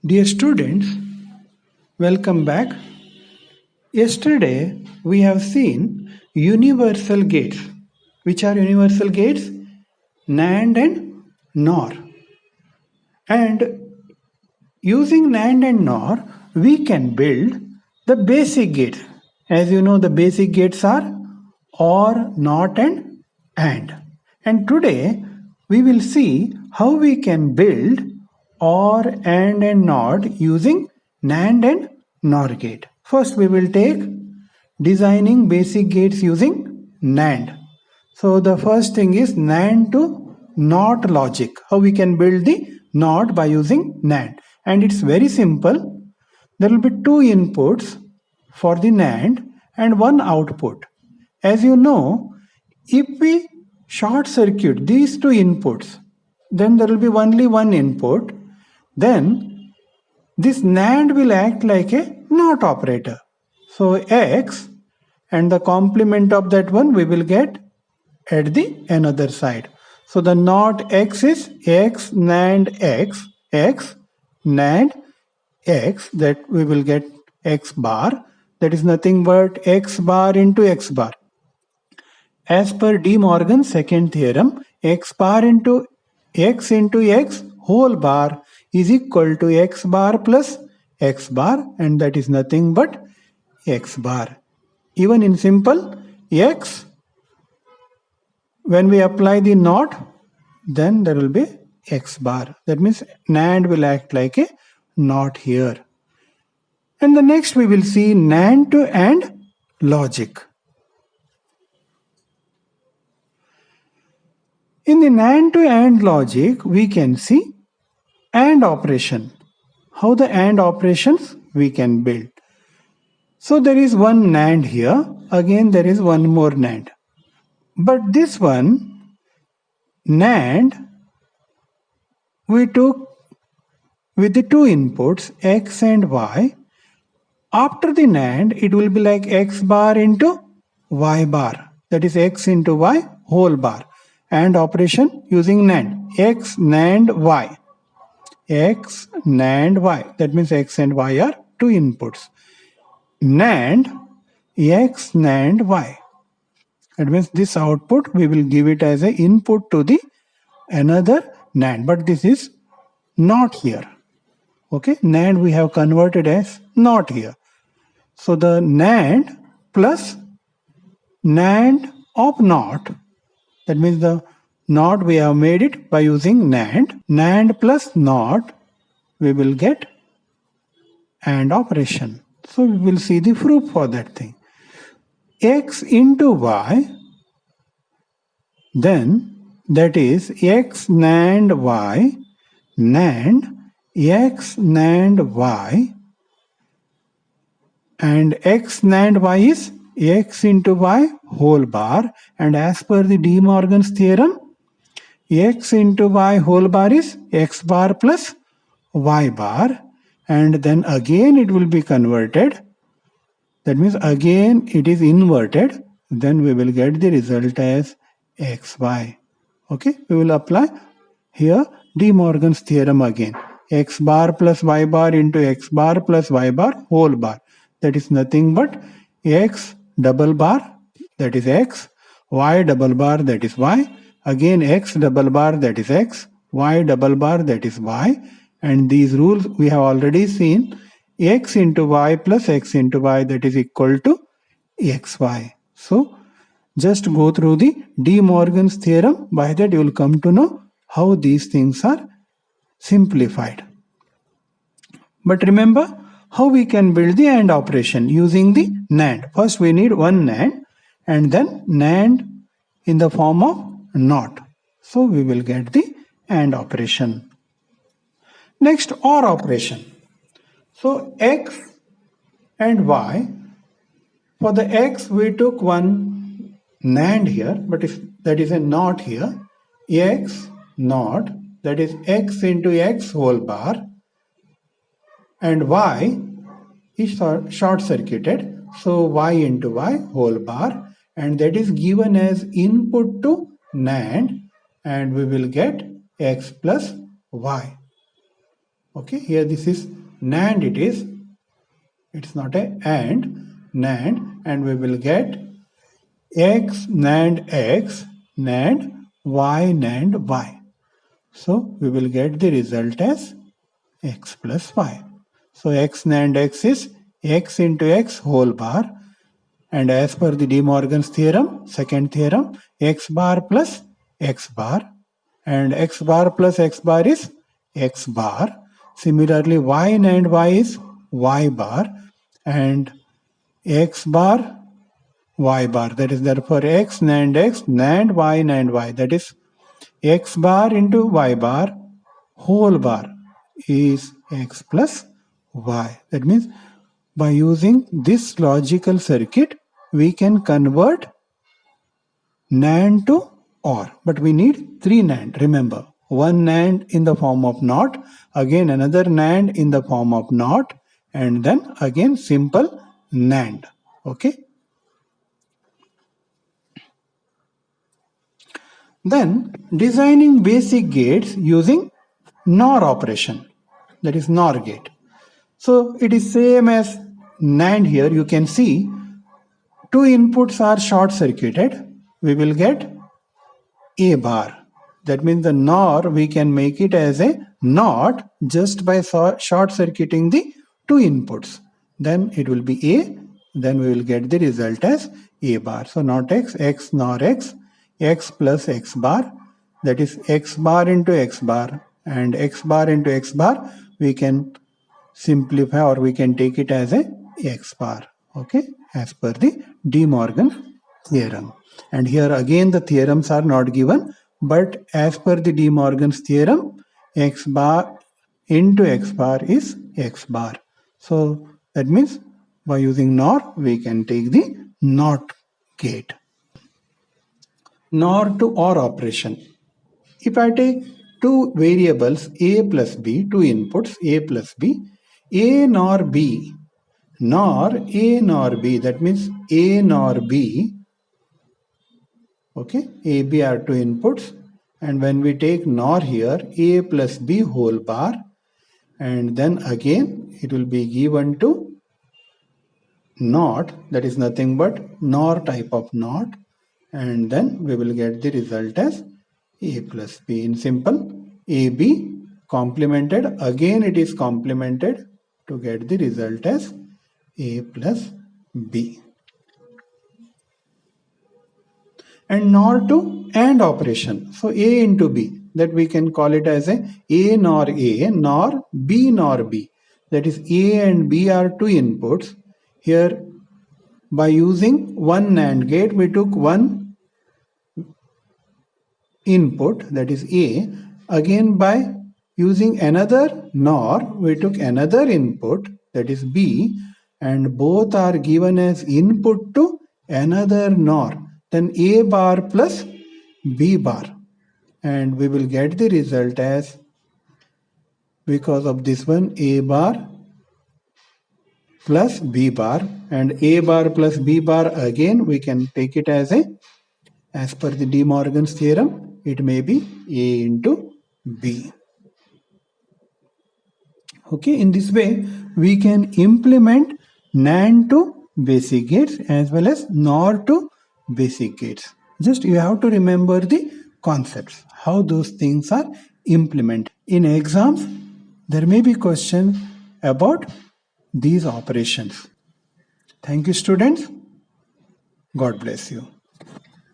Dear students, welcome back. Yesterday we have seen universal gates. Which are universal gates? NAND and NOR. And using NAND and NOR, we can build the basic gates. As you know, the basic gates are OR, NOT, and AND. And today we will see how we can build OR, AND, and NOT using NAND and NOR gate. First, we will take designing basic gates using NAND. So the first thing is NAND to NOT logic. How we can build the NOT by using NAND. And it's very simple. There will be two inputs for the NAND and one output. As you know, if we short circuit these two inputs, then there will be only one input. Then this NAND will act like a NOT operator. So X and the complement of that one we will get at the another side. So the NOT X is X NAND X NAND X, that we will get X bar, that is nothing but X bar into X bar. As per De Morgan's second theorem, X bar into X whole bar is equal to X bar plus X bar, and that is nothing but X bar. Even in simple, X, when we apply the NOT, then there will be X bar. That means NAND will act like a NOT here. And the next we will see NAND to AND logic. In the NAND to AND logic, we can see AND operation. How the AND operations we can build. So there is one NAND here. Again there is one more NAND. But this one, NAND, we took with the two inputs X and Y. After the NAND, it will be like X bar into Y bar. That is X into Y whole bar. AND operation using NAND. X NAND Y. X NAND Y. That means X and Y are two inputs. NAND X NAND Y. That means this output we will give it as an input to the another NAND. But this is not here. Okay, NAND we have converted as not here. So the NAND plus NAND of NOT, that means the NOT we have made it by using NAND. NAND plus NOT, we will get AND operation. So we will see the proof for that thing. X into Y, then that is X NAND Y, NAND X NAND Y, and X NAND Y is X into Y whole bar, and as per the De Morgan's theorem, X into Y whole bar is X bar plus Y bar, and then again it will be converted. That means again it is inverted, then we will get the result as XY. Okay, we will apply here De Morgan's theorem again. X bar plus Y bar into X bar plus Y bar whole bar. That is nothing but X double bar, that is X, Y double bar, that is Y, again X double bar, that is X, Y double bar, that is Y, and these rules we have already seen. X into Y plus X into Y, that is equal to XY. So just go through the De Morgan's theorem. By that you will come to know how these things are simplified. But remember how we can build the AND operation using the NAND. First we need one NAND and then NAND in the form of NOT. So we will get the AND operation. Next, OR operation. So X and Y. For the X we took one NAND here, but if that is a NOT here. X NOT, that is X into X whole bar, and Y is short circuited, so Y into Y whole bar, and that is given as input to NAND, and we will get X plus Y. Okay, here this is NAND, it's not a AND, NAND, and we will get X NAND X, NAND Y NAND Y. So we will get the result as X plus Y. So X NAND X is X into X whole bar, and as per the De Morgan's theorem, second theorem, X bar plus X bar, and X bar plus X bar is X bar. Similarly, Y NAND Y is Y bar, and X bar Y bar. That is therefore X NAND X, NAND Y NAND Y. That is X bar into Y bar whole bar is X plus Y. That means by using this logical circuit, we can convert NAND to OR. But we need 3 NAND. Remember, one NAND in the form of NOT, again another NAND in the form of NOT, and then again simple NAND. Okay. Then designing basic gates using NOR operation, that is NOR gate. So it is same as NAND. Here you can see two inputs are short circuited. We will get A bar. That means the NOR we can make it as a NOT just by short circuiting the two inputs. Then it will be A. Then we will get the result as A bar. So NOT X, X NOR X, X plus X bar. That is X bar into X bar, and X bar into X bar we can simplify, or we can take it as a X bar. Okay, as per the De Morgan theorem. And here again the theorems are not given, but as per the De Morgan's theorem, X bar into X bar is X bar. So that means by using NOR we can take the NOT gate. NOR to OR operation. If I take two variables A plus B, two inputs A plus B, A nor B, nor A nor B, that means A nor B, okay, A, B are two inputs, and when we take NOR here, A plus B whole bar, and then again it will be given to NOT, that is nothing but NOR type of NOT, and then we will get the result as A plus B. In simple, AB complemented, again it is complemented to get the result as A plus B. And NOR to AND operation. So A into B, that we can call it as a nor A, nor B nor B. That is A and B are two inputs. Here by using one NAND gate, we took one input, that is A. Again by using another NOR, we took another input, that is B, and both are given as input to another NOR. Then A bar plus B bar, and we will get the result as, because of this one, A bar plus B bar, and A bar plus B bar again we can take it as a, as per the De Morgan's theorem, it may be A into B. Okay, in this way we can implement NAND to basic gates as well as NOR to basic gates. Just you have to remember the concepts, how those things are implemented. In exams, there may be questions about these operations. Thank you, students. God bless you.